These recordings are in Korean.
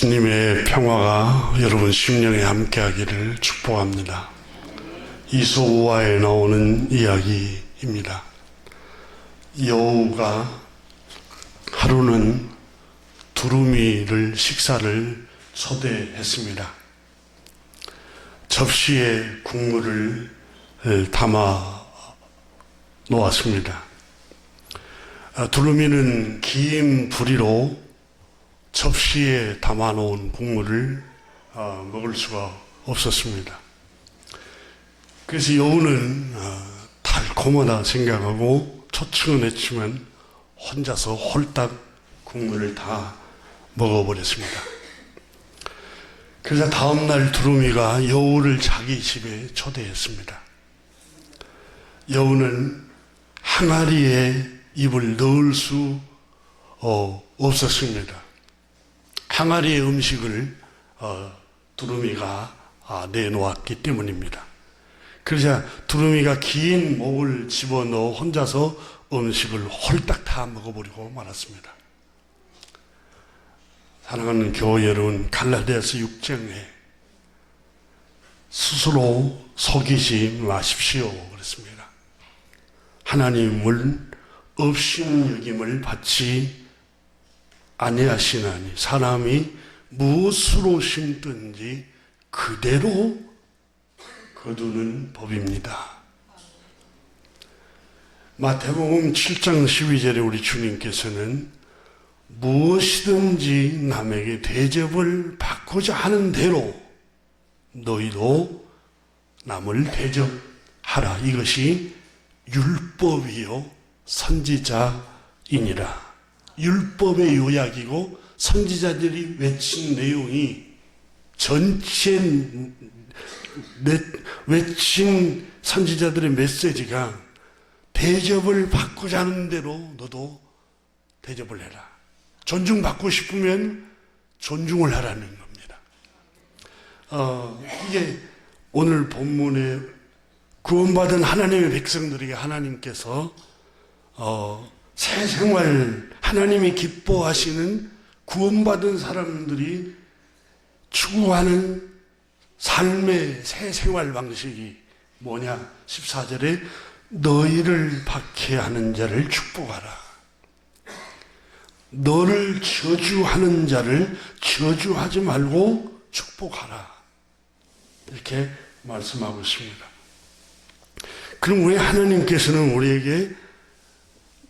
주님의 평화가 여러분 심령에 함께하기를 축복합니다. 이소우화에 나오는 이야기입니다. 여우가 하루는 두루미를 식사를 초대했습니다. 접시에 국물을 담아 놓았습니다. 두루미는 긴 부리로 접시에 담아 놓은 국물을 먹을 수가 없었습니다. 그래서 여우는 달콤하다 생각하고 초청은 했지만 혼자서 홀딱 국물을 다 먹어버렸습니다. 그래서 다음날 두루미가 여우를 자기 집에 초대했습니다. 여우는 항아리에 입을 넣을 수 없었습니다. 항아리의 음식을 두루미가 내놓았기 때문입니다. 그러자 두루미가 긴 목을 집어넣어 혼자서 음식을 홀딱 다 먹어버리고 말았습니다. 사랑하는 교회 여러분, 갈라디아서 6장에 스스로 속이지 마십시오 그랬습니다. 하나님을 업신여김을 받지 아니하시나니 사람이 무엇으로 심든지 그대로 거두는 법입니다. 마태복음 7장 12절에 우리 주님께서는 무엇이든지 남에게 대접을 받고자 하는 대로 너희도 남을 대접하라. 이것이 율법이요 선지자이니라. 율법의 요약이고 선지자들이 외친 내용이 전체 외친 선지자들의 메시지가 대접을 받고자 하는 대로 너도 대접을 해라. 존중받고 싶으면 존중을 하라는 겁니다. 이게 오늘 본문에 구원받은 하나님의 백성들에게 하나님께서 새 생활, 하나님이 기뻐하시는 구원받은 사람들이 추구하는 삶의 새 생활 방식이 뭐냐? 14절에 너희를 박해하는 자를 축복하라. 너를 저주하는 자를 저주하지 말고 축복하라. 이렇게 말씀하고 있습니다. 그럼 왜 하나님께서는 우리에게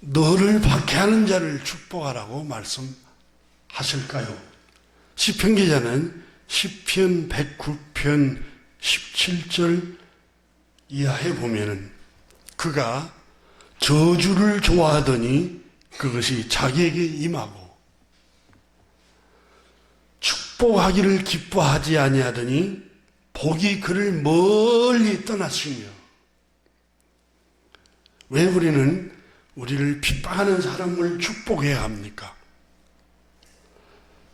너를 박해하는 자를 축복하라고 말씀하실까요? 시편 기자는 시편 109편 17절 이하에 보면은 그가 저주를 좋아하더니 그것이 자기에게 임하고 축복하기를 기뻐하지 아니하더니 복이 그를 멀리 떠났으며. 왜 우리는 우리를 핍박하는 사람을 축복해야 합니까?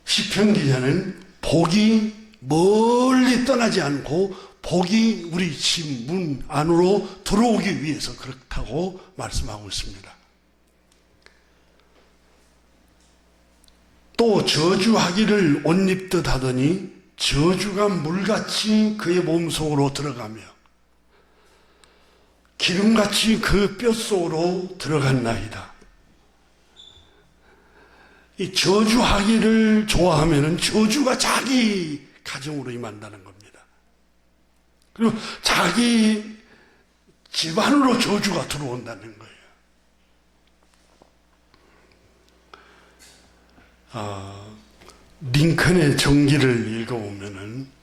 시편 기자는 복이 멀리 떠나지 않고 복이 우리 집 문 안으로 들어오기 위해서 그렇다고 말씀하고 있습니다. 또 저주하기를 옷 입듯 하더니 저주가 물같이 그의 몸속으로 들어가며 기름같이 그 뼛속으로 들어갔나이다. 이 저주하기를 좋아하면은 저주가 자기 가정으로 임한다는 겁니다. 그리고 자기 집안으로 저주가 들어온다는 거예요. 링컨의 정기를 읽어보면은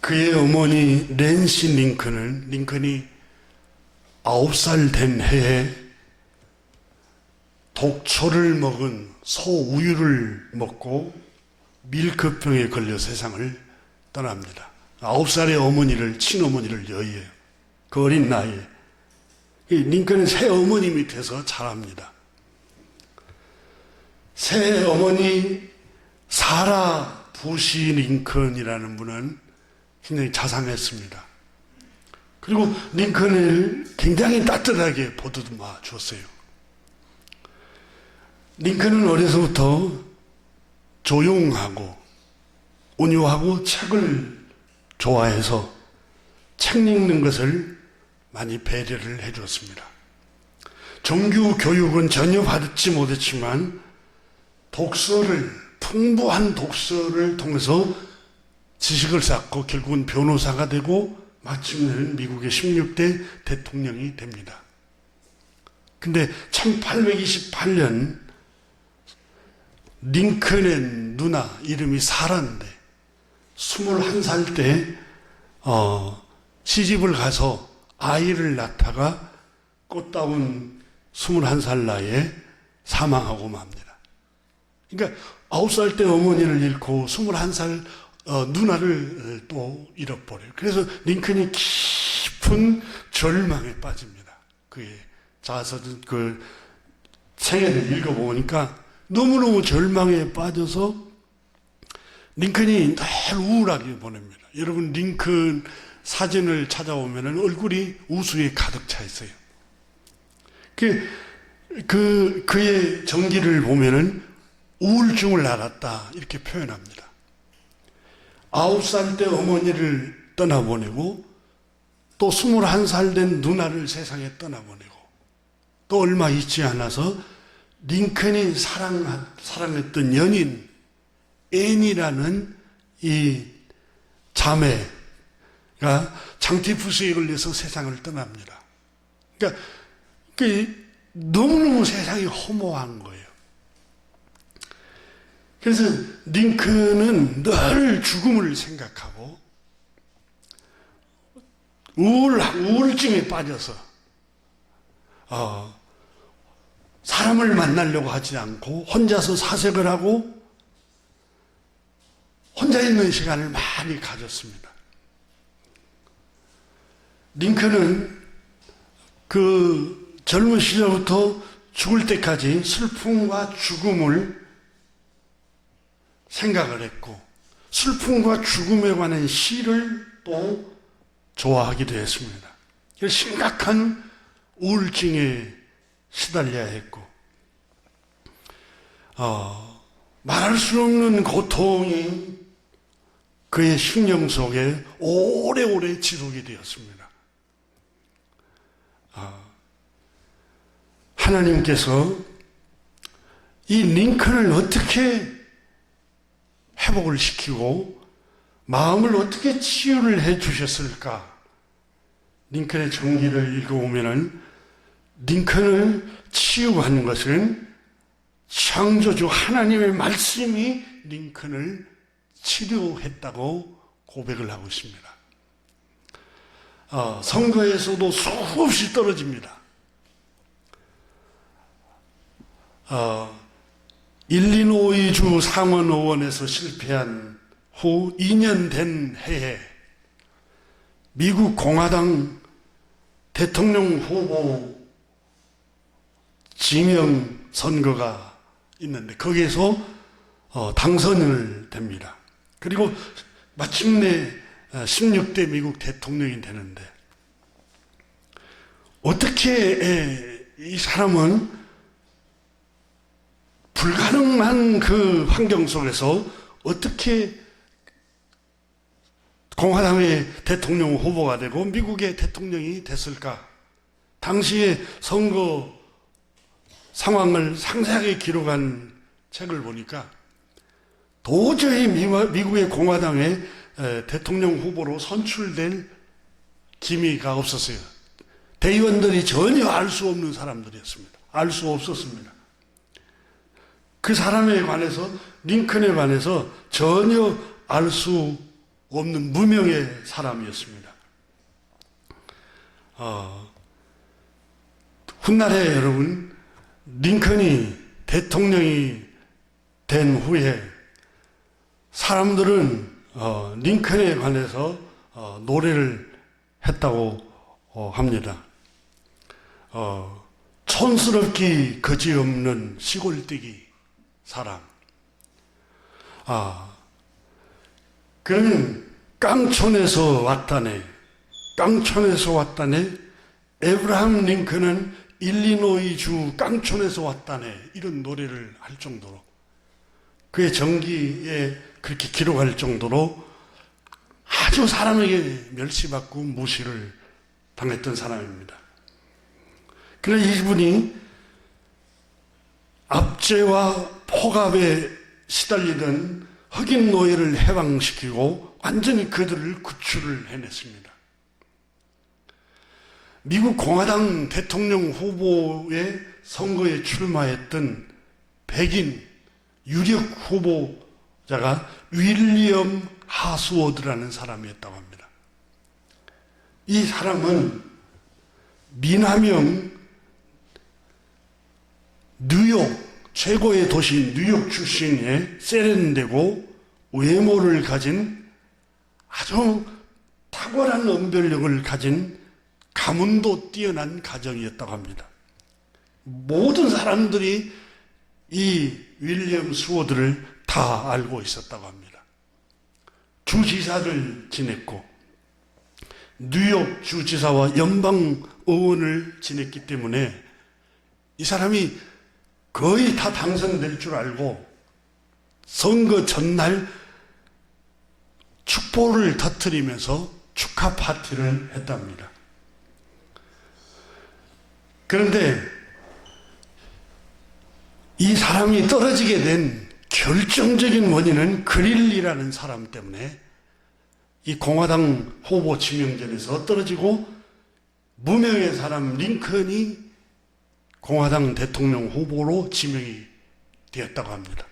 그의 어머니 낸시 링컨이 9살 된 해에 독초를 먹은 소우유를 먹고 밀크병에 걸려 세상을 떠납니다. 9살의 어머니를, 친어머니를 여의해요. 그 어린 나이에. 링컨은 새 어머니 밑에서 자랍니다. 새 어머니 사라 부시 링컨이라는 분은 굉장히 자상했습니다. 그리고 링컨을 굉장히 따뜻하게 보듬어 줬어요. 링컨은 어려서부터 조용하고 온유하고 책을 좋아해서 책 읽는 것을 많이 배려를 해줬습니다. 정규 교육은 전혀 받지 못했지만 풍부한 독서를 통해서 지식을 쌓고 결국은 변호사가 되고 마침내는 미국의 16대 대통령이 됩니다. 근데 1828년 링컨의 누나 이름이 사라인데 21살 때 시집을 가서 아이를 낳다가 꽃다운 21살 나이에 사망하고 맙니다. 그러니까 9살 때 어머니를 잃고 21살 누나를 또 잃어버려요. 그래서 링컨이 깊은 절망에 빠집니다. 그의 자서전 그 생애를 읽어보니까 너무너무 절망에 빠져서 링컨이 늘 우울하게 보냅니다. 여러분 링컨 사진을 찾아보면 얼굴이 우수에 가득 차 있어요. 그의 전기를 보면은 우울증을 앓았다 이렇게 표현합니다. 9살 때 어머니를 떠나보내고 또 21살 된 누나를 세상에 떠나보내고 또 얼마 있지 않아서 링컨이 사랑했던 연인 앤이라는 이 자매가 장티푸스에 걸려서 세상을 떠납니다. 그러니까 너무너무 세상이 허무한 거예요. 그래서 링컨은 늘 죽음을 생각하고 우울증에 빠져서 사람을 만나려고 하지 않고 혼자서 사색을 하고 혼자 있는 시간을 많이 가졌습니다. 링컨은 그 젊은 시절부터 죽을 때까지 슬픔과 죽음을 생각을 했고 슬픔과 죽음에 관한 시를 또 좋아하기도 했습니다. 심각한 우울증에 시달려야 했고 말할 수 없는 고통이 그의 심령 속에 오래오래 지속이 되었습니다. 하나님께서 이 링컨을 어떻게 회복을 시키고 마음을 어떻게 치유를 해 주셨을까? 링컨의 전기를 읽어보면은 링컨을 치유한 것은 창조주 하나님의 말씀이 링컨을 치료했다고 고백을 하고 있습니다. 선거에서도 수없이 떨어집니다. 일리노이주 상원의원에서 실패한 후 2년 된 해에 미국 공화당 대통령 후보 지명 선거가 있는데 거기에서 당선을 됩니다. 그리고 마침내 16대 미국 대통령이 되는데 어떻게 이 사람은 불가능한 그 환경 속에서 어떻게 공화당의 대통령 후보가 되고 미국의 대통령이 됐을까? 당시의 선거 상황을 상세하게 기록한 책을 보니까 도저히 미국의 공화당의 대통령 후보로 선출될 기미가 없었어요. 대의원들이 전혀 알 수 없는 사람들이었습니다. 알 수 없었습니다. 그 사람에 관해서 링컨에 관해서 전혀 알 수 없는 무명의 사람이었습니다. 훗날에 여러분 링컨이 대통령이 된 후에 사람들은 링컨에 관해서 노래를 했다고 합니다. 촌스럽기 거지없는 시골뜨기 사람. 그러면 깡촌에서 왔다네. 깡촌에서 왔다네. 에브라함 링컨은 일리노이주 깡촌에서 왔다네. 이런 노래를 할 정도로 그의 정기에 그렇게 기록할 정도로 아주 사람에게 멸시받고 무시를 당했던 사람입니다. 그러나 이분이 압제와 폭압에 시달리던 흑인 노예를 해방시키고 완전히 그들을 구출을 해냈습니다. 미국 공화당 대통령 후보의 선거에 출마했던 백인 유력 후보자가 윌리엄 하스워드라는 사람이었다고 합니다. 이 사람은 미남형 뉴욕 최고의 도시 뉴욕 출신의 세련되고 외모를 가진 아주 탁월한 언변력을 가진 가문도 뛰어난 가정이었다고 합니다. 모든 사람들이 이 윌리엄 스워드를 다 알고 있었다고 합니다. 주지사를 지냈고 뉴욕 주지사와 연방 의원을 지냈기 때문에 이 사람이 거의 다 당선될 줄 알고 선거 전날 축포를 터뜨리면서 축하 파티를 했답니다. 그런데 이 사람이 떨어지게 된 결정적인 원인은 그릴리라는 사람 때문에 이 공화당 후보 지명전에서 떨어지고 무명의 사람 링컨이 공화당 대통령 후보로 지명이 되었다고 합니다.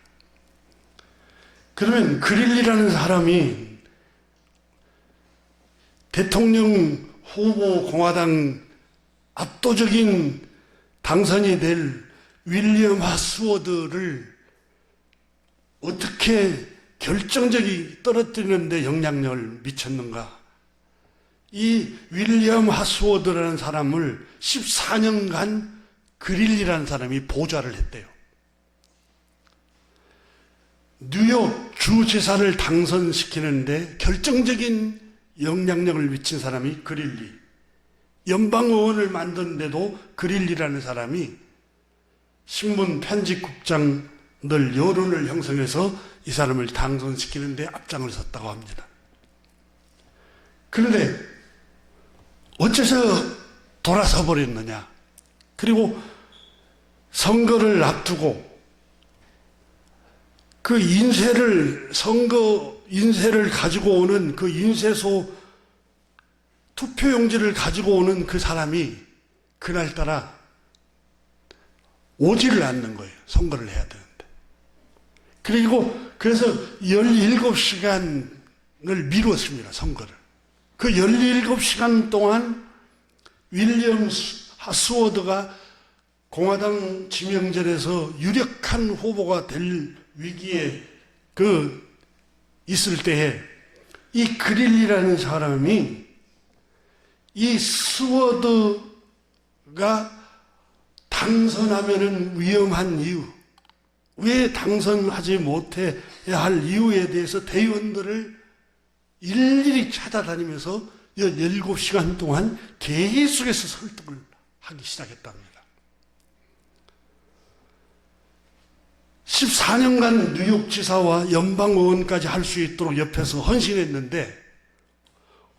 그러면 그릴리라는 사람이 대통령 후보 공화당 압도적인 당선이 될 윌리엄 하스워드를 어떻게 결정적이 떨어뜨리는 데 영향력을 미쳤는가? 이 윌리엄 하스워드라는 사람을 14년간 그릴리라는 사람이 보좌를 했대요. 뉴욕 주지사를 당선시키는데 결정적인 영향력을 미친 사람이 그릴리. 연방의원을 만드는데도 그릴리라는 사람이 신문 편집국장들 여론을 형성해서 이 사람을 당선시키는데 앞장을 섰다고 합니다. 그런데 어째서 돌아서 버렸느냐? 그리고 선거를 앞두고 그 선거 인쇄를 가지고 오는 그 인쇄소 투표용지를 가지고 오는 그 사람이 그날따라 오지를 않는 거예요. 선거를 해야 되는데. 그래서 17시간을 미뤘습니다. 선거를. 그 17시간 동안 윌리엄 하스워드가 공화당 지명전에서 유력한 후보가 될 위기에 있을 때에 이 그릴리라는 사람이 이 스워드가 당선하면은 위험한 이유, 왜 당선하지 못해야 할 이유에 대해서 대의원들을 일일이 찾아다니면서 17시간 동안 계속해서 설득을 하기 시작했답니다. 14년간 뉴욕지사와 연방의원까지 할 수 있도록 옆에서 헌신했는데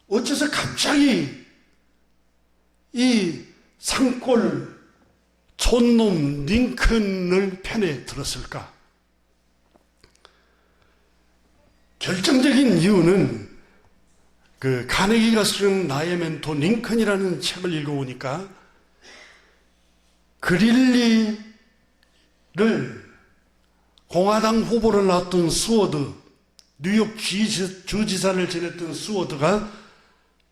어째서 갑자기 이 산골 촌놈 링컨을 편에 들었을까? 결정적인 이유는 그 카네기가 쓴 나의 멘토 링컨이라는 책을 읽어보니까 그릴리를 공화당 후보로 나왔던 스워드, 뉴욕 주지사를 지냈던 스워드가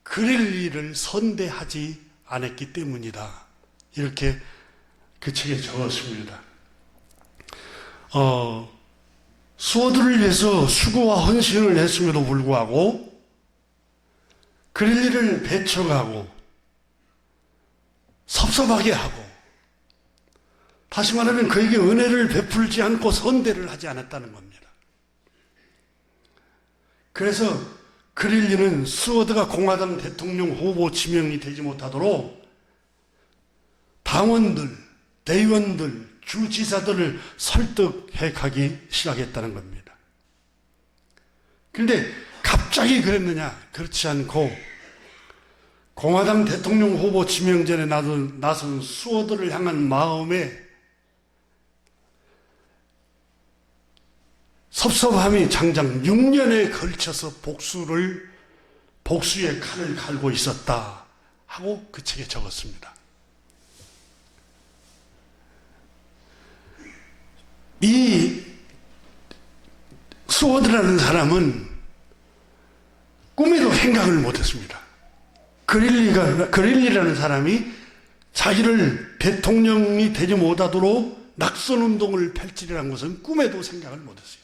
그릴리를 선대하지 않았기 때문이다. 이렇게 그 책에 적었습니다. 스워드를 위해서 수고와 헌신을 했음에도 불구하고 그릴리를 배척하고 섭섭하게 하고 다시 말하면 그에게 은혜를 베풀지 않고 선대를 하지 않았다는 겁니다. 그래서 그릴리는 스워드가 공화당 대통령 후보 지명이 되지 못하도록 당원들, 대의원들, 주지사들을 설득해 가기 시작했다는 겁니다. 그런데 갑자기 그랬느냐? 그렇지 않고 공화당 대통령 후보 지명전에 나선 수호들을 향한 마음에 섭섭함이 장장 6년에 걸쳐서 복수의 칼을 갈고 있었다 하고 그 책에 적었습니다. 이 수호드라는 사람은 꿈에도 생각을 못했습니다. 그릴리라는 사람이 자기를 대통령이 되지 못하도록 낙선운동을 펼치리라는 것은 꿈에도 생각을 못했어요.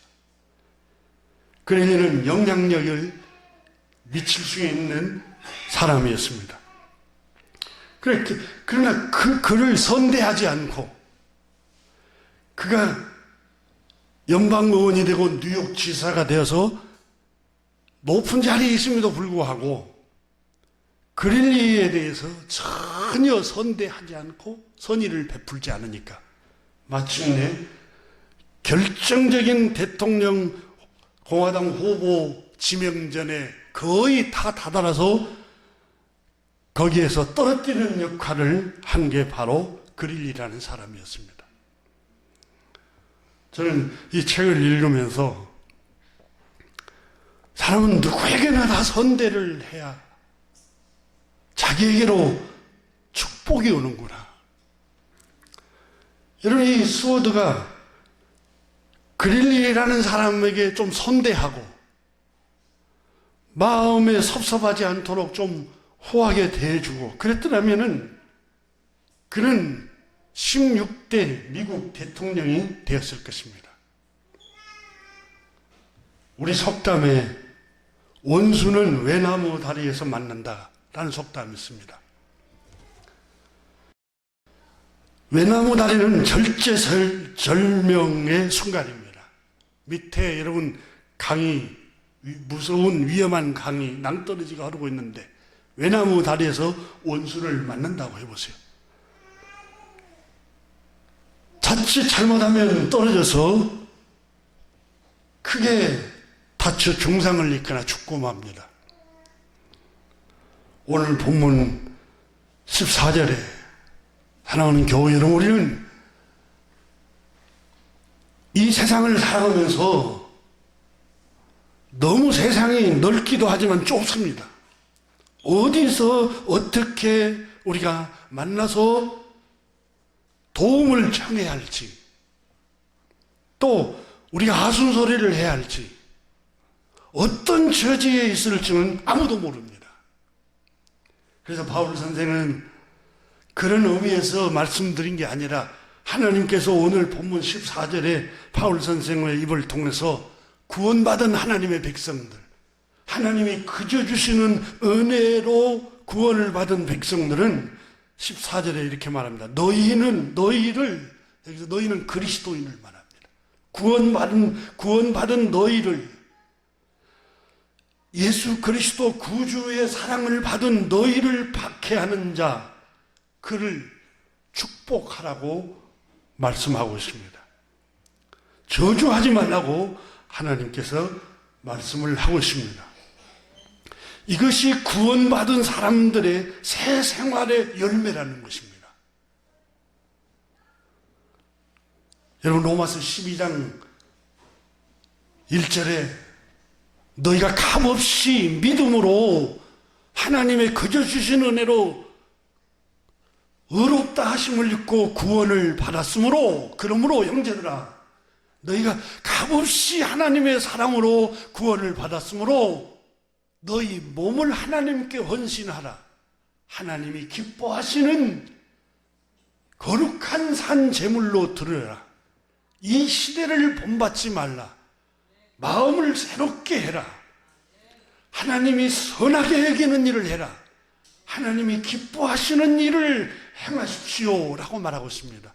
그릴리는 영향력을 미칠 수 있는 사람이었습니다. 그러나 그를 선대하지 않고 그가 연방의원이 되고 뉴욕지사가 되어서 높은 자리에 있음에도 불구하고 그릴리에 대해서 전혀 선대하지 않고 선의를 베풀지 않으니까 마침내 결정적인 대통령 공화당 후보 지명전에 거의 다 다다라서 거기에서 떨어뜨리는 역할을 한 게 바로 그릴리라는 사람이었습니다. 저는 이 책을 읽으면서 사람은 누구에게나 다 선대를 해야 자기에게로 축복이 오는구나. 여러분, 이 스워드가 그릴리라는 사람에게 좀 선대하고 마음에 섭섭하지 않도록 좀 호하게 대해주고 그랬더라면은 그는 16대 미국 대통령이 되었을 것입니다. 우리 속담에 원수는 외나무 다리에서 만난다라는 속담이 있습니다. 외나무 다리는 절제절명의 순간입니다. 밑에 여러분 강이, 무서운 위험한 강이 낭떠러지가 흐르고 있는데 외나무 다리에서 원수를 만난다고 해보세요. 자칫 잘못하면 떨어져서 크게 다쳐 중상을 입거나 죽고 맙니다. 오늘 본문 14절에 사랑하는 교우 여러분, 우리는 이 세상을 살아가면서 너무 세상이 넓기도 하지만 좁습니다. 어디서 어떻게 우리가 만나서 도움을 청해야 할지, 또 우리가 하순소리를 해야 할지, 어떤 처지에 있을지는 아무도 모릅니다. 그래서 바울 선생은 그런 의미에서 말씀드린 게 아니라 하나님께서 오늘 본문 14절에 바울 선생의 입을 통해서 구원받은 하나님의 백성들, 하나님이 그저 주시는 은혜로 구원을 받은 백성들은 14절에 이렇게 말합니다. 너희는 여기서 너희는 그리스도인을 말합니다. 구원받은 너희를, 예수 그리스도 구주의 사랑을 받은 너희를 박해하는 자, 그를 축복하라고 말씀하고 있습니다. 저주하지 말라고 하나님께서 말씀을 하고 있습니다. 이것이 구원받은 사람들의 새 생활의 열매라는 것입니다. 여러분, 로마서 12장 1절에 너희가 값없이 믿음으로 하나님의 그저 주신 은혜로 의롭다 하심을 입고 구원을 받았으므로, 그러므로 형제들아, 너희가 값없이 하나님의 사랑으로 구원을 받았으므로 너희 몸을 하나님께 헌신하라. 하나님이 기뻐하시는 거룩한 산 제물로 드려라. 이 시대를 본받지 말라. 마음을 새롭게 해라. 하나님이 선하게 여기는 일을 해라. 하나님이 기뻐하시는 일을 행하십시오 라고 말하고 있습니다.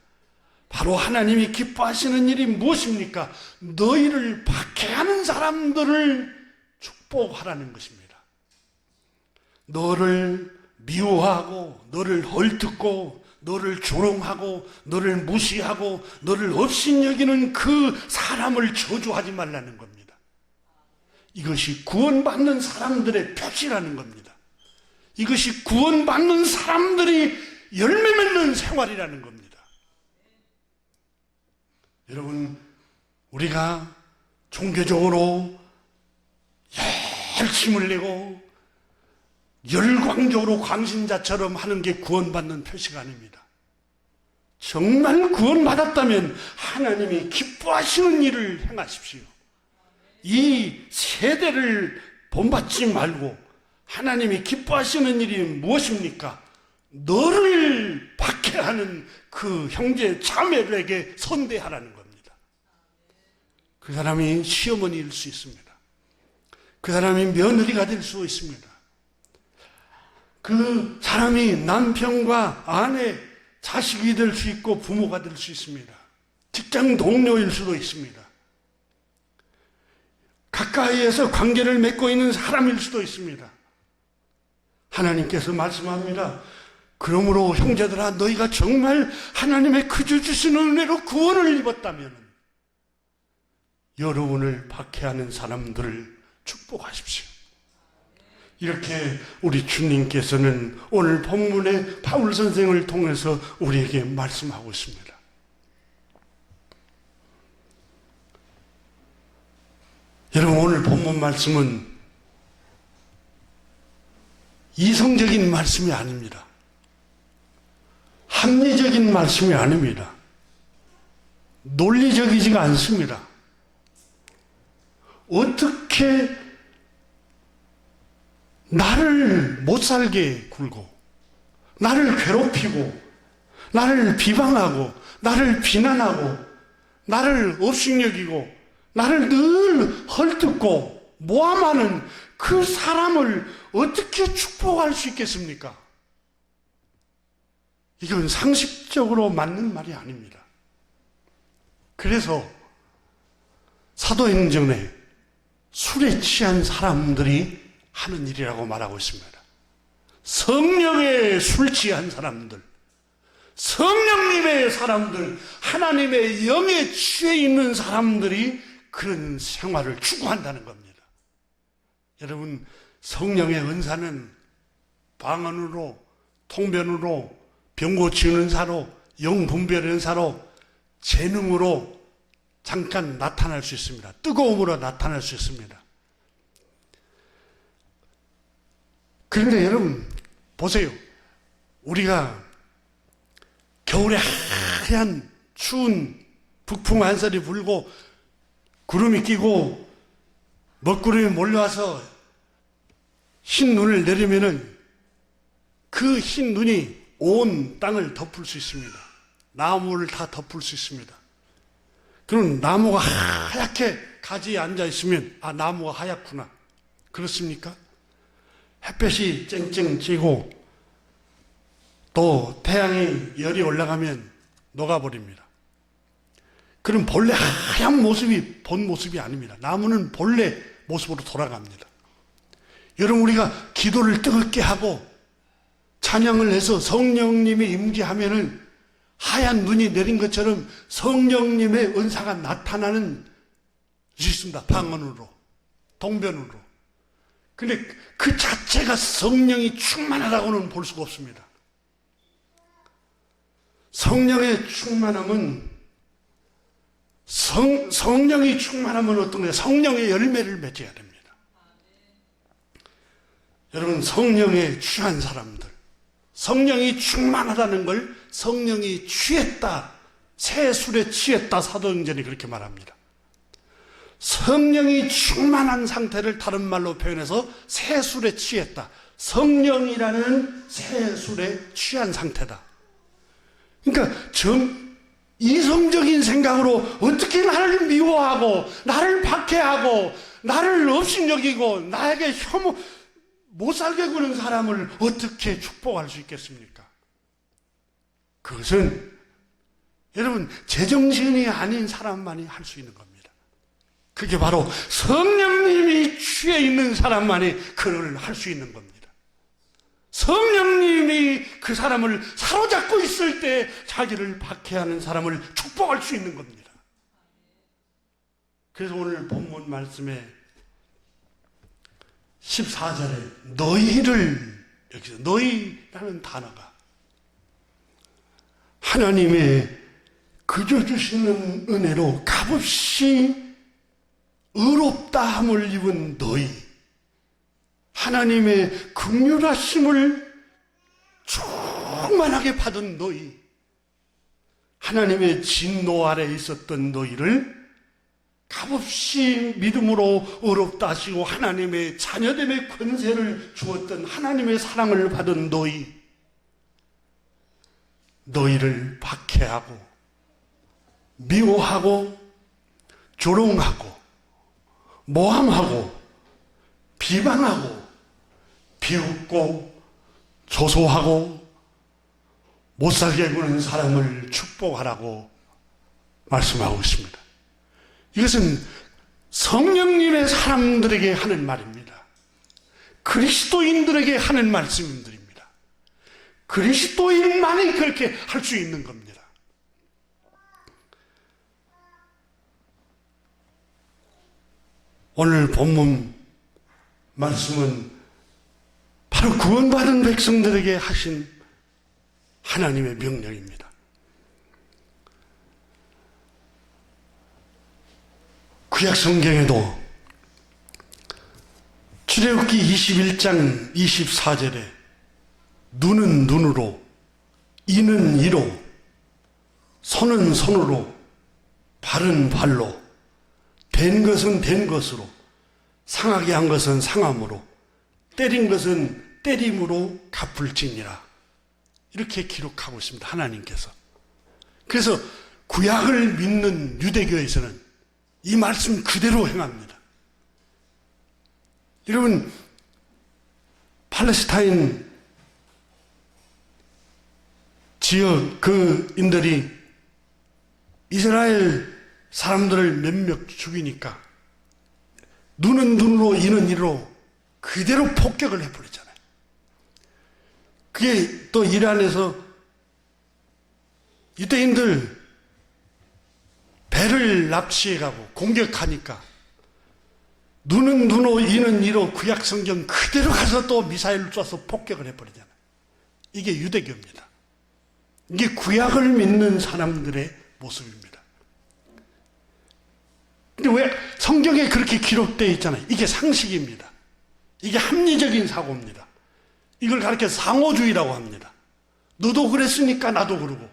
바로 하나님이 기뻐하시는 일이 무엇입니까? 너희를 박해하는 사람들을 축복하라는 것입니다. 너를 미워하고 너를 헐뜯고 너를 조롱하고 너를 무시하고 너를 업신여기는 그 사람을 저주하지 말라는 겁니다. 이것이 구원받는 사람들의 표시라는 겁니다. 이것이 구원받는 사람들이 열매 맺는 생활이라는 겁니다. 여러분, 우리가 종교적으로 열심을 내고 열광적으로 광신자처럼 하는 게 구원받는 표시가 아닙니다. 정말 구원받았다면 하나님이 기뻐하시는 일을 행하십시오. 이 세대를 본받지 말고 하나님이 기뻐하시는 일이 무엇입니까? 너를 박해하는 그 형제 자매들에게 선대하라는 겁니다. 그 사람이 시어머니일 수 있습니다. 그 사람이 며느리가 될 수 있습니다. 그 사람이 남편과 아내, 자식이 될 수 있고 부모가 될 수 있습니다. 직장 동료일 수도 있습니다. 가까이에서 관계를 맺고 있는 사람일 수도 있습니다. 하나님께서 말씀합니다. 그러므로 형제들아, 너희가 정말 하나님의 그저 주시는 은혜로 구원을 입었다면 여러분을 박해하는 사람들을 축복하십시오. 이렇게 우리 주님께서는 오늘 본문의 바울 선생을 통해서 우리에게 말씀하고 있습니다. 여러분, 오늘 본문 말씀은 이성적인 말씀이 아닙니다. 합리적인 말씀이 아닙니다. 논리적이지가 않습니다. 어떻게 나를 못 살게 굴고, 나를 괴롭히고, 나를 비방하고, 나를 비난하고, 나를 업신여기고, 나를 늘 헐뜯고 모함하는 그 사람을 어떻게 축복할 수 있겠습니까? 이건 상식적으로 맞는 말이 아닙니다. 그래서 사도행전에 술에 취한 사람들이 하는 일이라고 말하고 있습니다. 성령에 술 취한 사람들, 성령님의 사람들, 하나님의 영에 취해 있는 사람들이 그런 생활을 추구한다는 겁니다. 여러분, 성령의 은사는 방언으로, 통변으로, 병 고치는 은사로, 영분별 은사로, 재능으로 잠깐 나타날 수 있습니다. 뜨거움으로 나타날 수 있습니다. 그런데 여러분 보세요. 우리가 겨울에 하얀 추운 북풍 한설이 불고 구름이 끼고 먹구름이 몰려와서 흰 눈을 내리면은 그 흰 눈이 온 땅을 덮을 수 있습니다. 나무를 다 덮을 수 있습니다. 그럼 나무가 하얗게 가지에 앉아 있으면 아, 나무가 하얗구나. 그렇습니까? 햇볕이 쨍쨍 찌고 또 태양이 열이 올라가면 녹아버립니다. 그럼 본래 하얀 모습이 본 모습이 아닙니다. 나무는 본래 모습으로 돌아갑니다. 여러분, 우리가 기도를 뜨겁게 하고 찬양을 해서 성령님이 임재하면은 하얀 눈이 내린 것처럼 성령님의 은사가 나타나는 수 있습니다. 방언으로, 동변으로. 근데 그 자체가 성령이 충만하다고는 볼 수가 없습니다. 성령의 충만함은 성령이 충만하면 어떤 거예요? 성령의 열매를 맺어야 됩니다. 여러분, 성령에 취한 사람들, 성령이 충만하다는 걸 성령이 취했다, 새 술에 취했다, 사도행전이 그렇게 말합니다. 성령이 충만한 상태를 다른 말로 표현해서 새 술에 취했다. 성령이라는 새 술에 취한 상태다. 그러니까 이성적인 생각으로 어떻게 나를 미워하고 나를 박해하고 나를 업신여기고 나에게 혐오 못 살게 구는 사람을 어떻게 축복할 수 있겠습니까? 그것은 여러분 제정신이 아닌 사람만이 할 수 있는 겁니다. 그게 바로 성령님이 취해 있는 사람만이 그걸 할 수 있는 겁니다. 성령님이 그 사람을 사로잡고 있을 때 자기를 박해하는 사람을 축복할 수 있는 겁니다. 그래서 오늘 본문 말씀에 14절에 너희를, 여기서 너희라는 단어가 하나님의 그저 주시는 은혜로 값없이 의롭다함을 입은 너희, 하나님의 긍휼하심을 충만하게 받은 너희, 하나님의 진노 아래 있었던 너희를 값없이 믿음으로 의롭다 하시고 하나님의 자녀됨의 권세를 주었던 하나님의 사랑을 받은 너희를 박해하고 미워하고 조롱하고 모함하고 비방하고 비웃고 조소하고 못살게 구는 사람을 축복하라고 말씀하고 있습니다. 이것은 성령님의 사람들에게 하는 말입니다. 그리스도인들에게 하는 말씀들입니다. 그리스도인만이 그렇게 할 수 있는 겁니다. 오늘 본문 말씀은 바로 구원받은 백성들에게 하신 하나님의 명령입니다. 구약 성경에도 출애굽기 21장 24절에 눈은 눈으로, 이는 이로, 손은 손으로, 발은 발로, 된 것은 된 것으로, 상하게 한 것은 상함으로, 때린 것은 때림으로 갚을지니라. 이렇게 기록하고 있습니다. 하나님께서. 그래서 구약을 믿는 유대교에서는 이 말씀 그대로 행합니다. 여러분, 팔레스타인 지역 그인들이 이스라엘 사람들을 몇몇 죽이니까 눈은 눈으로 이는 이로 그대로 폭격을 해버리잖아요. 그게 또 이란에서 유대인들 배를 납치해가고 공격하니까 눈은 눈으로 이는 이로 구약 성경 그대로 가서 또 미사일을 쏴서 폭격을 해버리잖아요. 이게 유대교입니다. 이게 구약을 믿는 사람들의 모습입니다. 근데 왜 성경에 그렇게 기록되어 있잖아요. 이게 상식입니다. 이게 합리적인 사고입니다. 이걸 가르쳐 상호주의라고 합니다. 너도 그랬으니까 나도 그러고,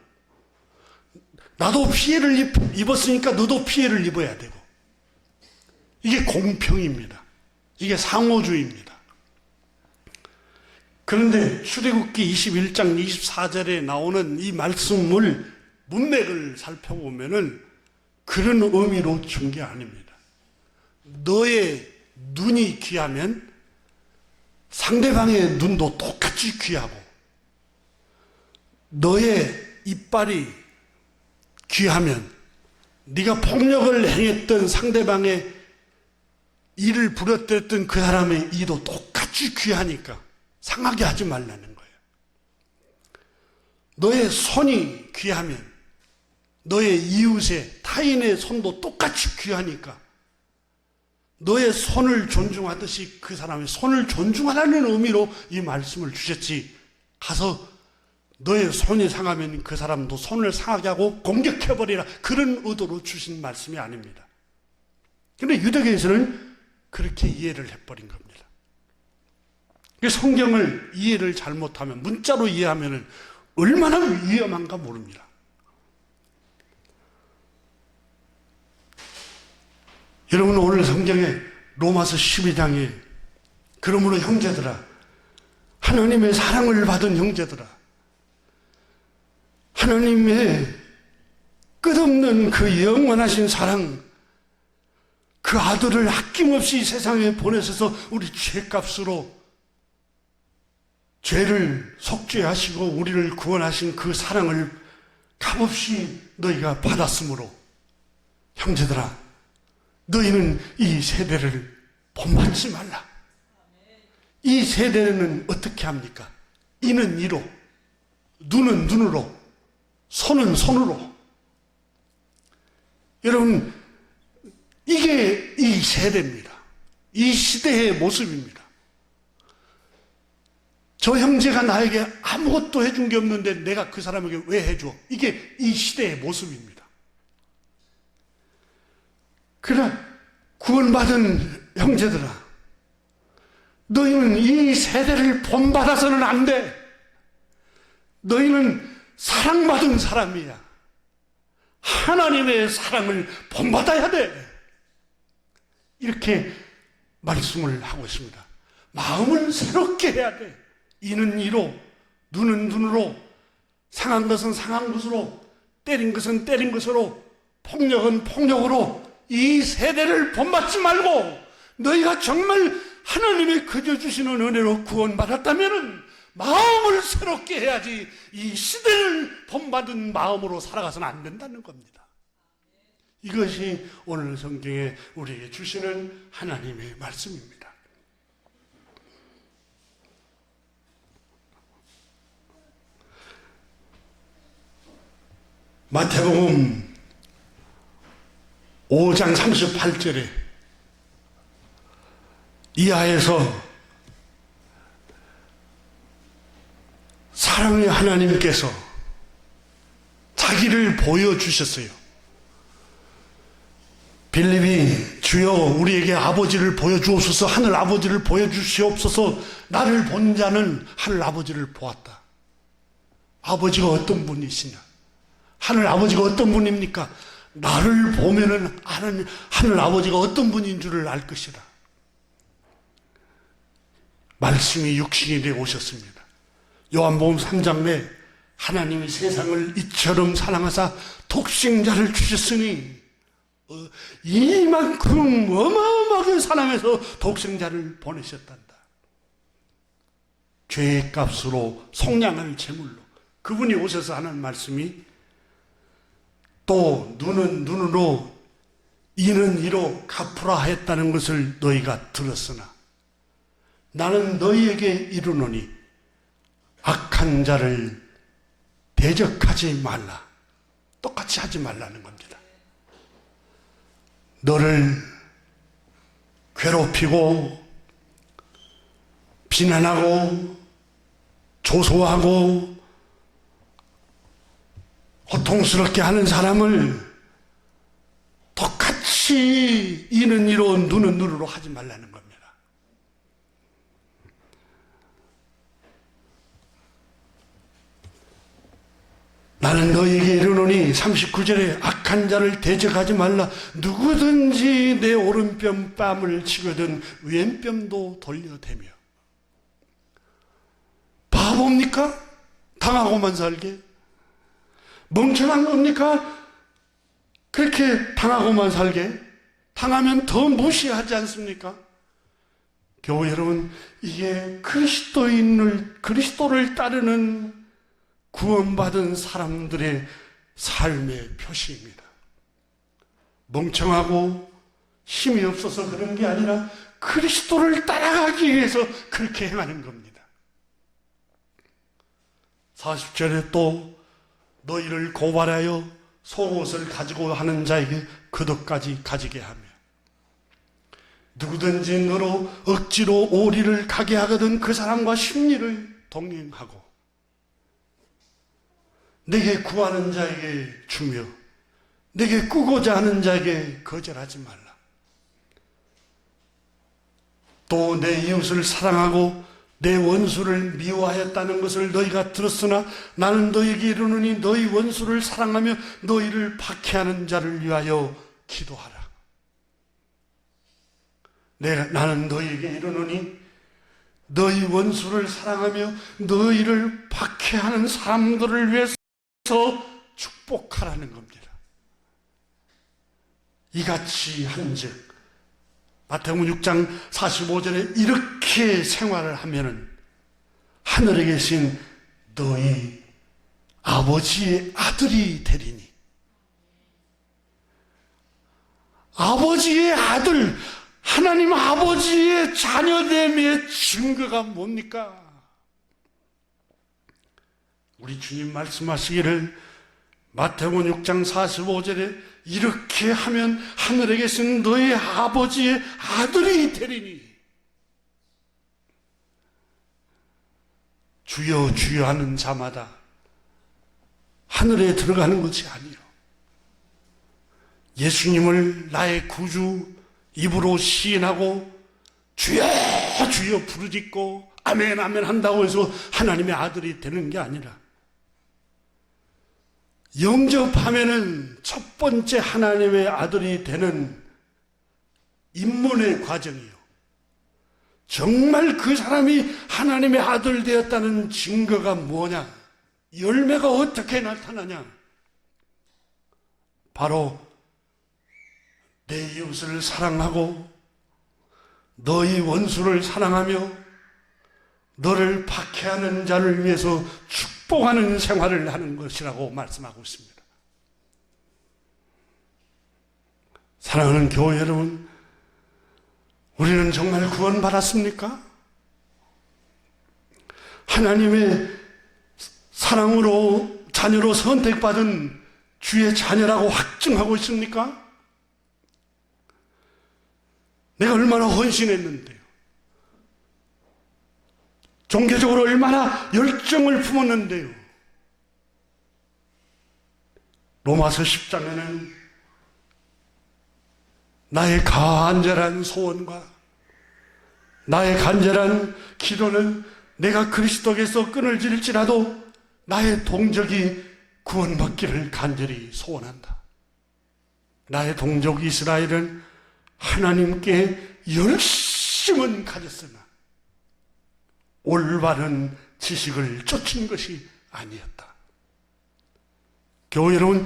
나도 피해를 입었으니까 너도 피해를 입어야 되고, 이게 공평입니다. 이게 상호주의입니다. 그런데 출애굽기 21장 24절에 나오는 이 말씀을 문맥을 살펴보면은 그런 의미로 준 게 아닙니다. 너의 눈이 귀하면 상대방의 눈도 똑같이 귀하고, 너의 이빨이 귀하면 네가 폭력을 행했던 상대방의 이를 부러뜨렸던 그 사람의 이도 똑같이 귀하니까 상하게 하지 말라는 거예요. 너의 손이 귀하면 너의 이웃의 타인의 손도 똑같이 귀하니까 너의 손을 존중하듯이 그 사람의 손을 존중하라는 의미로 이 말씀을 주셨지, 가서 너의 손이 상하면 그 사람도 손을 상하게 하고 공격해버리라, 그런 의도로 주신 말씀이 아닙니다. 그런데 유대교에서는 그렇게 이해를 해버린 겁니다. 성경을 이해를 잘못하면, 문자로 이해하면 얼마나 위험한가 모릅니다. 여러분, 오늘 성경에 로마서 12장에 그러므로 형제들아, 하나님의 사랑을 받은 형제들아, 하나님의 끝없는 그 영원하신 사랑, 그 아들을 아낌없이 세상에 보내셔서 우리 죄값으로 죄를 속죄하시고 우리를 구원하신 그 사랑을 값없이 너희가 받았으므로 형제들아, 너희는 이 세대를 본받지 말라. 이 세대는 어떻게 합니까? 이는 이로, 눈은 눈으로, 손은 손으로. 여러분, 이게 이 세대입니다. 이 시대의 모습입니다. 저 형제가 나에게 아무것도 해준 게 없는데 내가 그 사람에게 왜 해줘? 이게 이 시대의 모습입니다. 그러나 구원받은 형제들아, 너희는 이 세대를 본받아서는 안 돼. 너희는 사랑받은 사람이야. 하나님의 사랑을 본받아야 돼. 이렇게 말씀을 하고 있습니다. 마음을 새롭게 해야 돼. 이는 이로, 눈은 눈으로, 상한 것은 상한 것으로, 때린 것은 때린 것으로, 폭력은 폭력으로 이 세대를 본받지 말고 너희가 정말 하나님이 그저 주시는 은혜로 구원받았다면 마음을 새롭게 해야지 이 시대를 본받은 마음으로 살아가서는 안 된다는 겁니다. 이것이 오늘 성경에 우리에게 주시는 하나님의 말씀입니다. 마태복음 5장 38절에 이하에서 사랑의 하나님께서 자기를 보여주셨어요. 빌립이 주여 우리에게 아버지를 보여주옵소서, 하늘 아버지를 보여주시옵소서, 나를 본 자는 하늘 아버지를 보았다. 아버지가 어떤 분이시냐? 하늘 아버지가 어떤 분입니까? 나를 보면은 아는 하늘 아버지가 어떤 분인 줄을 알 것이다. 말씀이 육신이 되어 오셨습니다. 요한복음 3장 내 하나님이 세상을 이처럼 사랑하사 독생자를 주셨으니 이만큼 어마어마하게 사랑해서 독생자를 보내셨단다. 죄의 값으로 속량할 제물로 그분이 오셔서 하는 말씀이 또 눈은 눈으로 이는 이로 갚으라 했다는 것을 너희가 들었으나 나는 너희에게 이르노니 악한 자를 대적하지 말라. 똑같이 하지 말라는 겁니다. 너를 괴롭히고 비난하고 조소하고 고통스럽게 하는 사람을 똑같이 이는 이로 눈은 눈으로 하지 말라는 겁니다. 나는 너희에게 이르노니 39절에 악한 자를 대적하지 말라. 누구든지 내 오른뺨 뺨을 치거든 왼뺨도 돌려대며. 바보입니까? 당하고만 살게? 멍청한 겁니까? 그렇게 당하고만 살게? 당하면 더 무시하지 않습니까? 교회 여러분, 이게 그리스도를 따르는 구원받은 사람들의 삶의 표시입니다. 멍청하고 힘이 없어서 그런 게 아니라 그리스도를 따라가기 위해서 그렇게 행하는 겁니다. 40절에 또 너희를 고발하여 속옷을 가지고 하는 자에게 그릇까지 가지게 하며 누구든지 너로 억지로 오리를 가게 하거든 그 사람과 심리를 동행하고 내게 구하는 자에게 주며 내게 꾸고자 하는 자에게 거절하지 말라. 또 내 이웃을 사랑하고 내 원수를 미워하였다는 것을 너희가 들었으나 나는 너희에게 이르노니 너희 원수를 사랑하며 너희를 박해하는 자를 위하여 기도하라. 나는 너희에게 이르노니 너희 원수를 사랑하며 너희를 박해하는 사람들을 위해서 축복하라는 겁니다. 이같이 한즉 마태복음 6장 45절에 이렇게 생활을 하면은 하늘에 계신 너희 아버지의 아들이 되리니. 아버지의 아들, 하나님 아버지의 자녀됨의 증거가 뭡니까? 우리 주님 말씀하시기를 마태복음 6장 45절에 이렇게 하면 하늘에 계신 너희 아버지의 아들이 되리니. 주여 주여 하는 자마다 하늘에 들어가는 것이 아니요, 예수님을 나의 구주 입으로 시인하고 주여 주여 부르짖고 아멘 아멘 한다고 해서 하나님의 아들이 되는 게 아니라, 영접하면은 첫 번째 하나님의 아들이 되는 입문의 과정이요, 정말 그 사람이 하나님의 아들 되었다는 증거가 뭐냐, 열매가 어떻게 나타나냐, 바로 내 이웃을 사랑하고 너희 원수를 사랑하며 너를 박해하는 자를 위해서 축복하는 생활을 하는 것이라고 말씀하고 있습니다. 사랑하는 교회 여러분, 우리는 정말 구원받았습니까? 하나님의 사랑으로 자녀로 선택받은 주의 자녀라고 확증하고 있습니까? 내가 얼마나 헌신했는데요, 종교적으로 얼마나 열정을 품었는데요. 로마서 10장에는 나의 간절한 소원과 나의 간절한 기도는 내가 그리스도께서 끈을 지를지라도 나의 동족이 구원받기를 간절히 소원한다. 나의 동족 이스라엘은 하나님께 열심은 가졌으나 올바른 지식을 쫓은 것이 아니었다. 교회 여러분,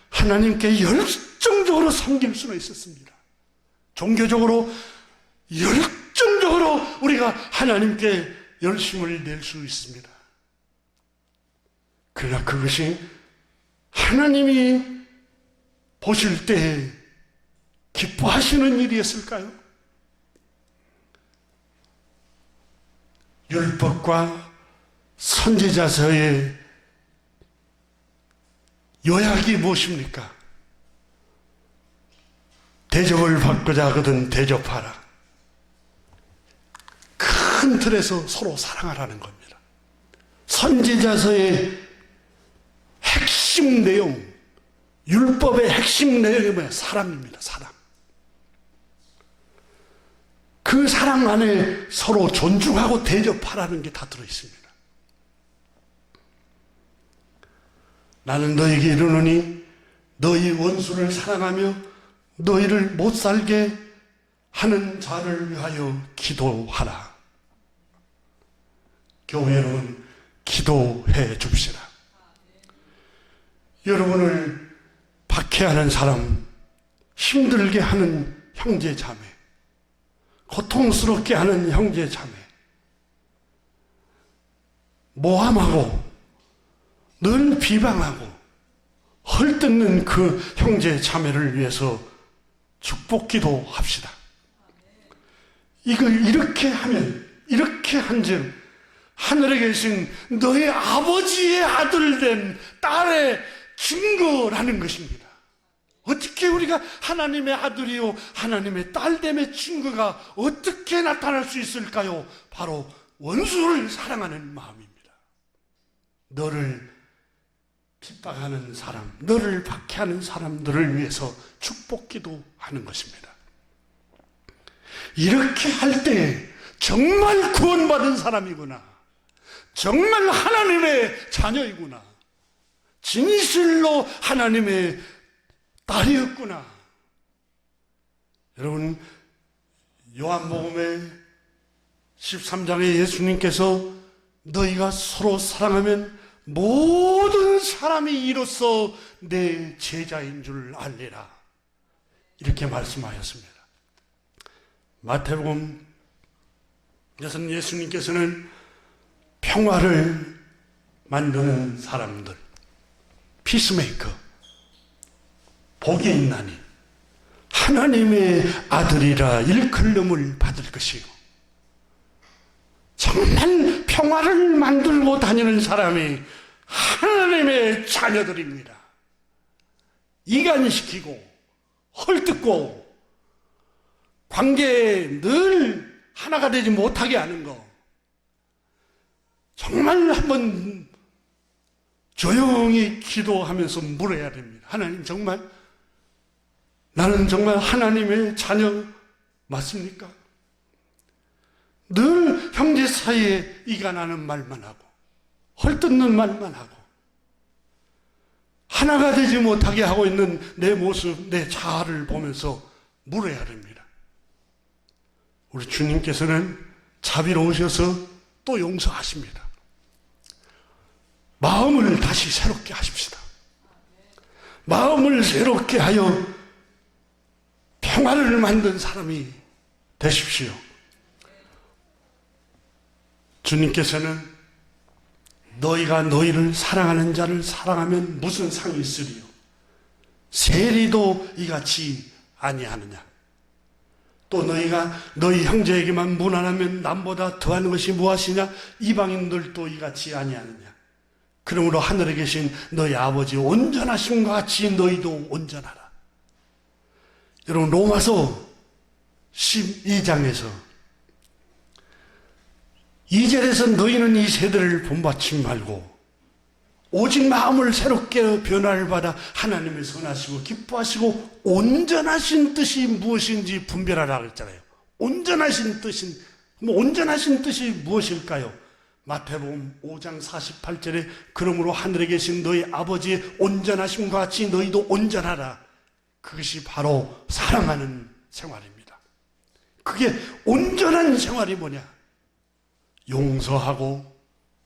하나님께 열정적으로 섬길 수는 있었습니다. 종교적으로 열정적으로 우리가 하나님께 열심을 낼 수 있습니다. 그러나 그것이 하나님이 보실 때 기뻐하시는 일이었을까요? 율법과 선지자서의 요약이 무엇입니까? 대접을 받고자 하거든 대접하라. 큰 틀에서 서로 사랑하라는 겁니다. 선지자서의 핵심 내용, 율법의 핵심 내용이 뭐예요? 사랑입니다. 사랑. 그 사랑 안에 서로 존중하고 대접하라는 게 다 들어있습니다. 나는 너에게 이르노니 너희 원수를 사랑하며 너희를 못 살게 하는 자를 위하여 기도하라. 교회 여러분, 기도해 줍시다. 여러분을 박해하는 사람, 힘들게 하는 형제 자매, 고통스럽게 하는 형제 자매, 모함하고 늘 비방하고 헐뜯는 그 형제 자매를 위해서 축복기도 합시다. 이걸 이렇게 하면, 이렇게 한즉 하늘에 계신 너희 아버지의 아들 된 딸의 증거라는 것입니다. 어떻게 우리가 하나님의 아들이요 하나님의 딸됨의 증거가 어떻게 나타날 수 있을까요? 바로 원수를 사랑하는 마음입니다. 너를 핍박하는 사람, 너를 박해하는 사람들을 위해서 축복기도 하는 것입니다. 이렇게 할 때 정말 구원받은 사람이구나, 정말 하나님의 자녀이구나, 진실로 하나님의 딸이었구나. 여러분, 요한복음의 13장에 예수님께서 너희가 서로 사랑하면 모든 사람이 이로써 내 제자인 줄 알리라, 이렇게 말씀하셨습니다. 마태복음 에서는 예수님께서는 평화를 만드는 사람들, 피스메이커, 복이 있나니 하나님의 아들이라 일컬음을 받을 것이요, 정말 평화를 만들고 다니는 사람이 하나님의 자녀들입니다. 이간시키고 헐뜯고 관계에 늘 하나가 되지 못하게 하는 거, 정말 한번 조용히 기도하면서 물어야 됩니다. 하나님, 정말 나는 정말 하나님의 자녀 맞습니까? 늘 형제 사이에 이간하는 말만 하고 헐뜯는 말만 하고 하나가 되지 못하게 하고 있는 내 모습, 내 자아를 보면서 물어야 됩니다. 우리 주님께서는 자비로우셔서 또 용서하십니다. 마음을 다시 새롭게 하십시다. 마음을 새롭게 하여 평화를 만든 사람이 되십시오. 주님께서는 너희가 너희를 사랑하는 자를 사랑하면 무슨 상이 있으리요? 세리도 이같이 아니하느냐? 또 너희가 너희 형제에게만 무난하면 남보다 더하는 것이 무엇이냐? 이방인들도 이같이 아니하느냐? 그러므로 하늘에 계신 너희 아버지 온전하심과 같이 너희도 온전하라. 여러분, 로마서 12장에서 2절에서 너희는 이 세대를 본받지 말고 오직 마음을 새롭게 변화를 받아 하나님의 선하시고 기뻐하시고 온전하신 뜻이 무엇인지 분별하라 그랬잖아요. 온전하신 뜻이 무엇일까요? 마태복음 5장 48절에 그러므로 하늘에 계신 너희 아버지의 온전하심과 같이 너희도 온전하라. 그것이 바로 사랑하는 생활입니다. 그게 온전한 생활이 뭐냐? 용서하고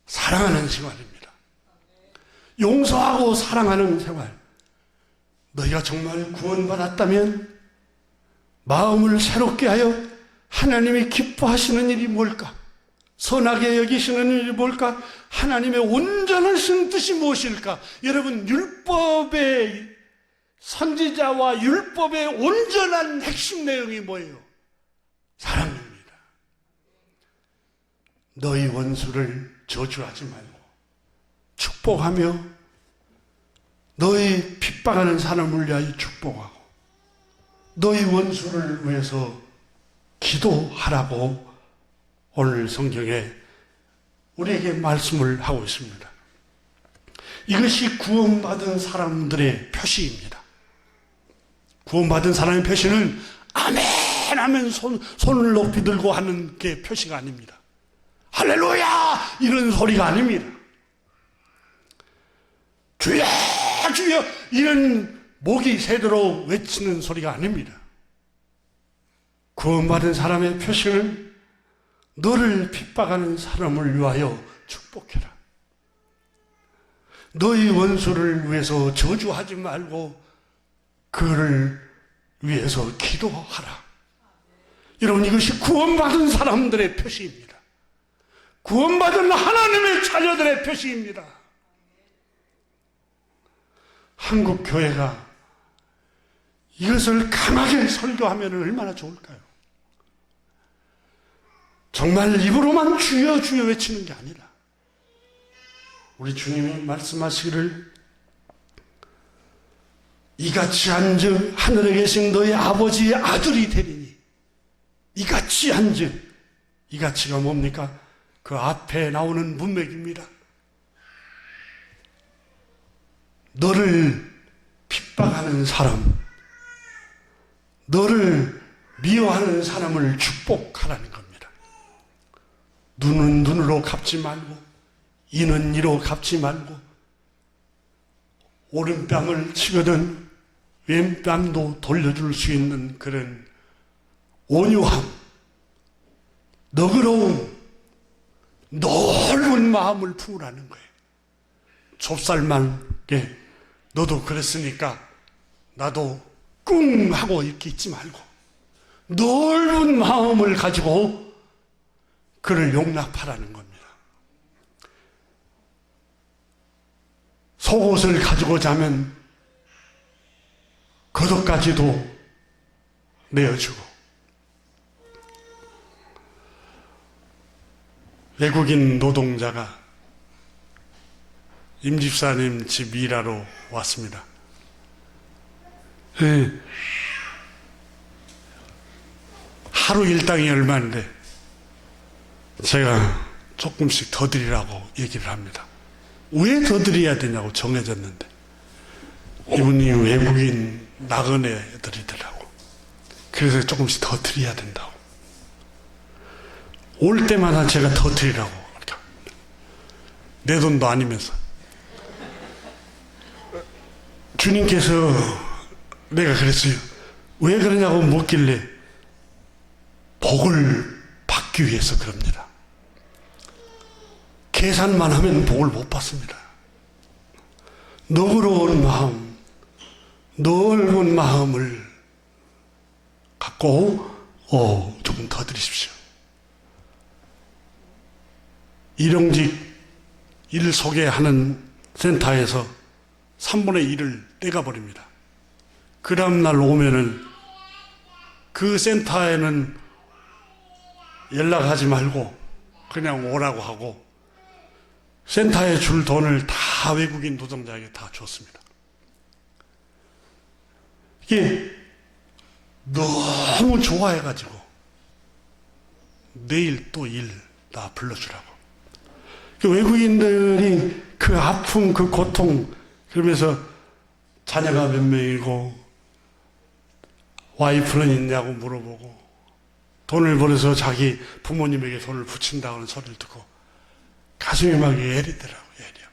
사랑하는 생활입니다. 용서하고 사랑하는 생활. 너희가 정말 구원받았다면 마음을 새롭게 하여 하나님이 기뻐하시는 일이 뭘까? 선하게 여기시는 일이 뭘까? 하나님의 온전하신 뜻이 무엇일까? 여러분, 율법의 선지자와 율법의 온전한 핵심 내용이 뭐예요? 사랑입니다. 너희 원수를 저주하지 말고 축복하며 너희 핍박하는 사람을 위하여 축복하고 너희 원수를 위해서 기도하라고 오늘 성경에 우리에게 말씀을 하고 있습니다. 이것이 구원받은 사람들의 표시입니다. 구원받은 사람의 표시는 아멘 하면 손을 높이 들고 하는 게 표시가 아닙니다. 할렐루야! 이런 소리가 아닙니다. 주여! 주여! 이런 목이 새도록 외치는 소리가 아닙니다. 구원받은 사람의 표시는 너를 핍박하는 사람을 위하여 축복해라. 너희 원수를 위해서 저주하지 말고 그를 위해서 기도하라. 여러분, 이것이 구원받은 사람들의 표시입니다. 구원받은 하나님의 자녀들의 표시입니다. 한국 교회가 이것을 강하게 설교하면 얼마나 좋을까요? 정말 입으로만 주여 주여 외치는 게 아니라 우리 주님이 말씀하시기를 이같이 한즉 하늘에 계신 너희 아버지의 아들이 되리니, 이같이 한즉, 이같이가 뭡니까? 그 앞에 나오는 문맥입니다. 너를 핍박하는 사람, 너를 미워하는 사람을 축복하라는 겁니다. 눈은 눈으로 갚지 말고 이는 이로 갚지 말고 오른뺨을 치거든 왼뺨도 돌려줄 수 있는 그런 온유함, 너그러움, 넓은 마음을 품으라는 거예요. 좁쌀만게 너도 그랬으니까 나도 꿍 하고 이렇게 있지 말고 넓은 마음을 가지고 그를 용납하라는 겁니다. 속옷을 가지고 자면 겉옷까지도 내어주고, 외국인 노동자가 임 집사님 집 일하러 왔습니다. 예. 하루 일당이 얼마인데 제가 조금씩 더 드리라고 얘기를 합니다. 왜 더 드려야 되냐고 정해졌는데 이분이 외국인 나그네 애들이더라고. 그래서 조금씩 더 드려야 된다고. 올 때마다 제가 더 드리라고. 내 돈도 아니면서. 주님께서 내가 그랬어요. 왜 그러냐고 묻길래 복을 받기 위해서 그럽니다. 계산만 하면 복을 못 받습니다. 너그러운 마음, 넓은 마음을 갖고 조금 더 드리십시오. 일용직 일 소개하는 센터에서 3분의 1을 떼가버립니다. 그 다음날 오면은 그 센터에는 연락하지 말고 그냥 오라고 하고 센터에 줄 돈을 다 외국인 노동자에게 다 줬습니다. 이게 너무 좋아해가지고 내일 또 일 나 불러주라고. 그 외국인들이 그 아픔, 그 고통, 그러면서 자녀가 몇 명이고 와이프는 있냐고 물어보고 돈을 벌어서 자기 부모님에게 돈을 붙인다는 소리를 듣고 가슴이 막 애리더라고요. 애려.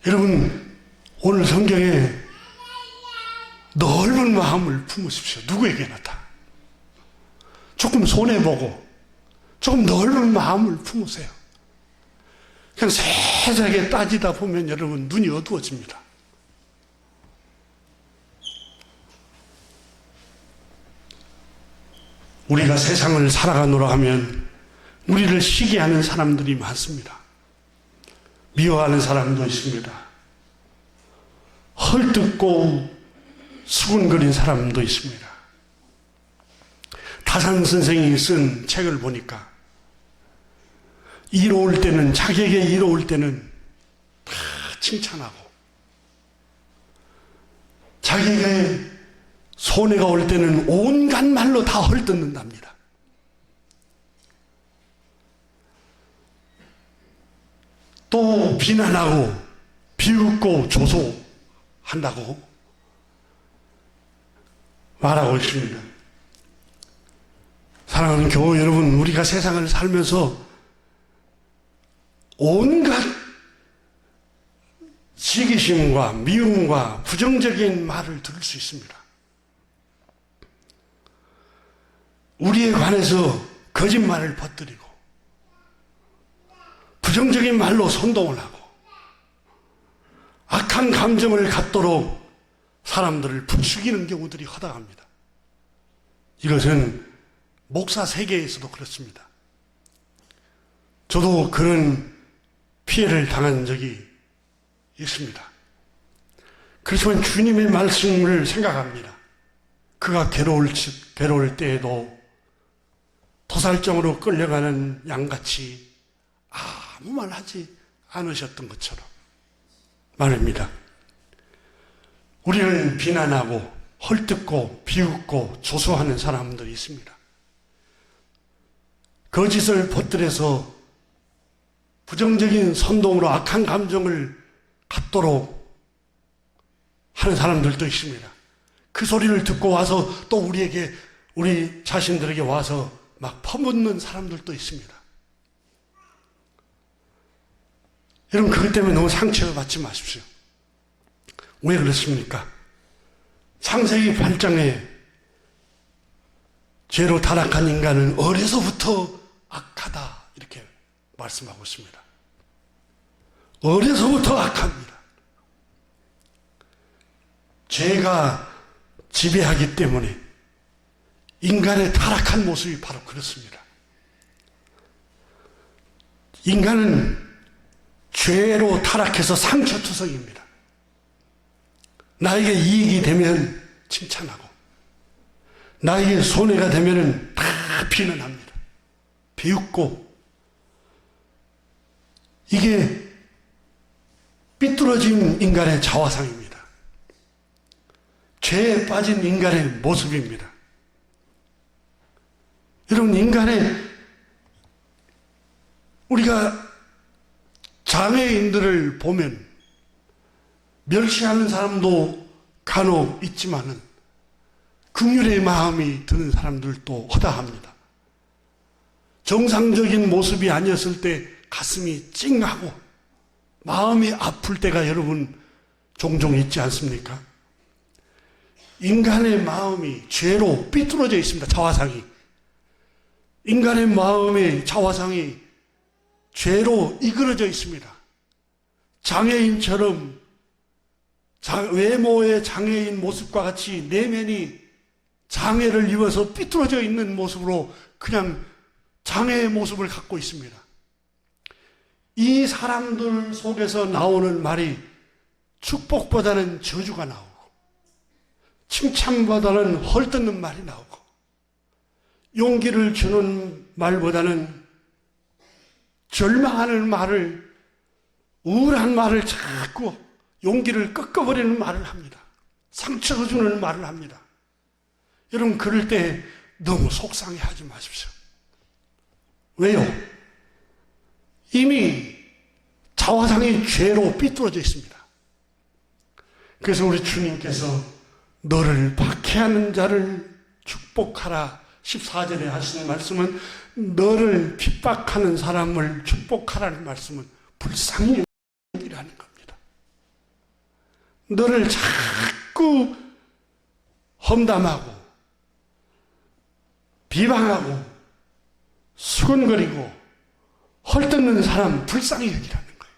여러분, 오늘 성경에 넓은 마음을 품으십시오. 누구에게나 다. 조금 손해보고 조금 넓은 마음을 품으세요. 그냥 세세하게 따지다 보면 여러분 눈이 어두워집니다. 우리가 세상을 살아가노라 하면 우리를 시기하는 사람들이 많습니다. 미워하는 사람도 있습니다. 헐뜯고 수군거린 사람도 있습니다. 다산 선생이 쓴 책을 보니까 이로울 때는, 자기에게 이로울 때는 다 칭찬하고 자기에게 손해가 올 때는 온갖 말로 다 헐뜯는답니다. 또 비난하고 비웃고 조소한다고 말하고 있습니다. 사랑하는 교우 여러분, 우리가 세상을 살면서 온갖 시기심과 미움과 부정적인 말을 들을 수 있습니다. 우리에 관해서 거짓말을 퍼뜨리고 부정적인 말로 선동을 하고 악한 감정을 갖도록 사람들을 부추기는 경우들이 허다합니다. 이것은 목사 세계에서도 그렇습니다. 저도 그런 피해를 당한 적이 있습니다. 그렇지만 주님의 말씀을 생각합니다. 그가 괴로울 때에도 도살장으로 끌려가는 양같이 아무 말 하지 않으셨던 것처럼 말입니다. 우리를 비난하고 헐뜯고 비웃고 조소하는 사람들이 있습니다. 거짓을 퍼뜨려서 부정적인 선동으로 악한 감정을 갖도록 하는 사람들도 있습니다. 그 소리를 듣고 와서 또 우리 자신들에게 와서 막 퍼붓는 사람들도 있습니다. 여러분, 그것 때문에 너무 상처를 받지 마십시오. 왜 그렇습니까? 창세기 8장에 죄로 타락한 인간은 어려서부터 악하다 이렇게 말씀하고 있습니다. 어려서부터 악합니다. 죄가 지배하기 때문에 인간의 타락한 모습이 바로 그렇습니다. 인간은 죄로 타락해서 상처투성입니다. 나에게 이익이 되면 칭찬하고 나에게 손해가 되면 다 비난합니다. 비웃고 이게 삐뚤어진 인간의 자화상입니다. 죄에 빠진 인간의 모습입니다. 여러분, 우리가 장애인들을 보면 멸시하는 사람도 간혹 있지만은 긍휼의 마음이 드는 사람들도 허다합니다. 정상적인 모습이 아니었을 때 가슴이 찡하고 마음이 아플 때가 여러분 종종 있지 않습니까? 인간의 마음이 죄로 삐뚤어져 있습니다. 자화상이. 인간의 마음의 자화상이 죄로 이그러져 있습니다. 장애인처럼 외모의 장애인 모습과 같이 내면이 장애를 입어서 삐뚤어져 있는 모습으로 그냥 장애의 모습을 갖고 있습니다. 이 사람들 속에서 나오는 말이 축복보다는 저주가 나오고 칭찬보다는 헐뜯는 말이 나오고 용기를 주는 말보다는 절망하는 말을, 우울한 말을 자꾸 용기를 꺾어버리는 말을 합니다. 상처 주는 말을 합니다. 여러분, 그럴 때 너무 속상해하지 마십시오. 왜요? 이미 자화상이 죄로 삐뚤어져 있습니다. 그래서 우리 주님께서 너를 박해하는 자를 축복하라 14절에 하시는 말씀은, 너를 핍박하는 사람을 축복하라는 말씀은 불쌍히 여기라는 겁니다. 너를 자꾸 험담하고 비방하고 수근거리고 헐뜯는 사람 불쌍히 여기라는 거예요.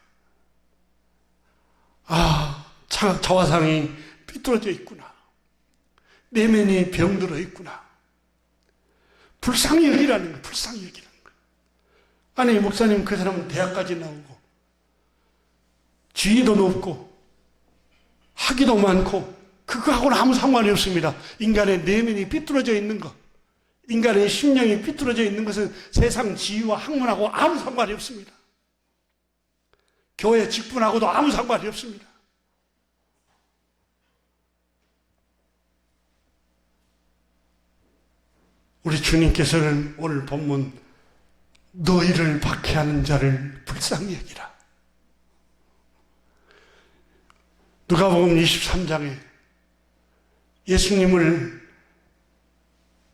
아, 자화상이 삐뚤어져 있구나. 내면이 병들어 있구나. 불쌍히 여기라는 거예요. 불쌍히 여기라는 거예요. 아니, 목사님, 그 사람은 대학까지 나오고 지위도 높고 학위도 많고 그거하고는 아무 상관이 없습니다. 인간의 내면이 삐뚤어져 있는 것, 인간의 심령이 삐뚤어져 있는 것은 세상 지위와 학문하고 아무 상관이 없습니다. 교회 직분하고도 아무 상관이 없습니다. 우리 주님께서는 오늘 본문 너희를 박해하는 자를 불쌍히 여기라. 누가복음 23장에 예수님을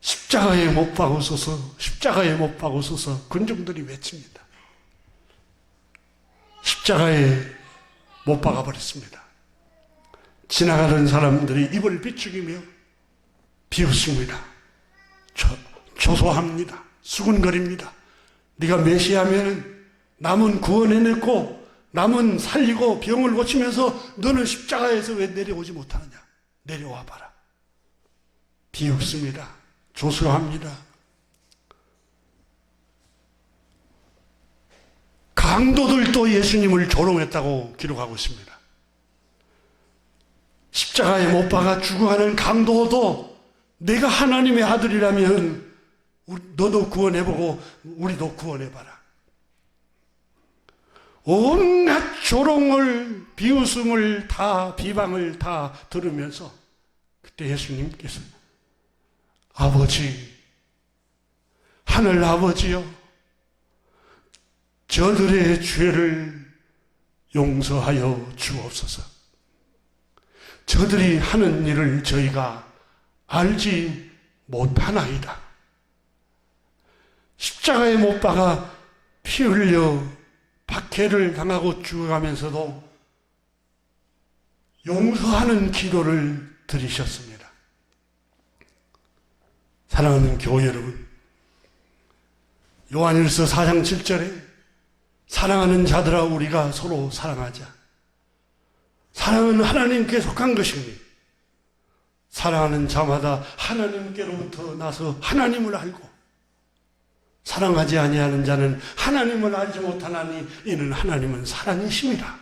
십자가에 못 박으소서, 십자가에 못 박으소서 군중들이 외칩니다. 십자가에 못 박아버렸습니다. 지나가는 사람들이 입을 비추기며 비웃습니다. 조소합니다. 수군거립니다. 네가 메시아면은 남은 구원해냈고 남은 살리고 병을 고치면서 너는 십자가에서 왜 내려오지 못하느냐? 내려와 봐라. 비웃습니다. 조소합니다. 강도들도 예수님을 조롱했다고 기록하고 있습니다. 십자가에 못 박아 죽어가는 강도도 내가 하나님의 아들이라면 너도 구원해보고 우리도 구원해봐라. 온갖 조롱을, 비웃음을 다, 비방을 다 들으면서 그때 예수님께서 아버지, 하늘 아버지여, 저들의 죄를 용서하여 주옵소서. 저들이 하는 일을 저희가 알지 못하나이다. 십자가에 못 박아 피 흘려 박해를 당하고 죽어가면서도 용서하는 기도를 드리셨습니다. 사랑하는 교회 여러분, 요한일서 4장 7절에 사랑하는 자들아 우리가 서로 사랑하자. 사랑은 하나님께 속한 것입니다. 사랑하는 자마다 하나님께로부터 나서 하나님을 알고, 사랑하지 아니하는 자는 하나님을 알지 못하나니 이는 하나님은 사랑이심이라.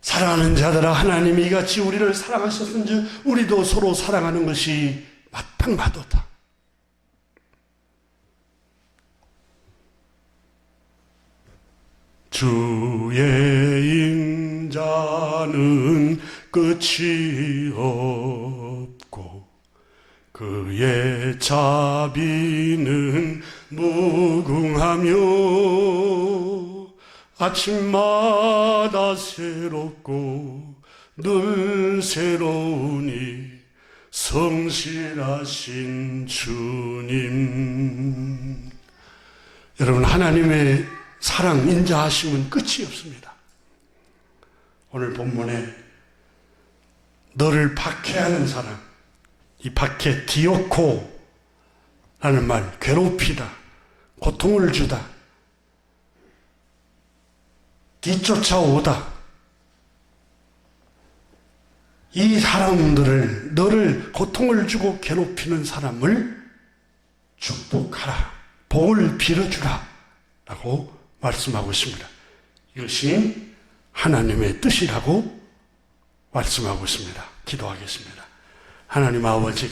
사랑하는 자들아 하나님이 이같이 우리를 사랑하셨은즉 우리도 서로 사랑하는 것이 마땅하도다. 주의 인자는 끝이 없고 그의 자비는 무궁하며 아침마다 새롭고 늘 새로우니 성실하신 주님. 여러분, 하나님의 사랑, 인자하심은 끝이 없습니다. 오늘 본문에 너를 박해하는 사람, 이 박해, 디오코라는 말, 괴롭히다, 고통을 주다, 뒤쫓아오다, 이 사람들을, 너를 고통을 주고 괴롭히는 사람을 축복하라, 복을 빌어주라 라고 말씀하고 있습니다. 이것이 하나님의 뜻이라고 말씀하고 있습니다. 기도하겠습니다. 하나님 아버지,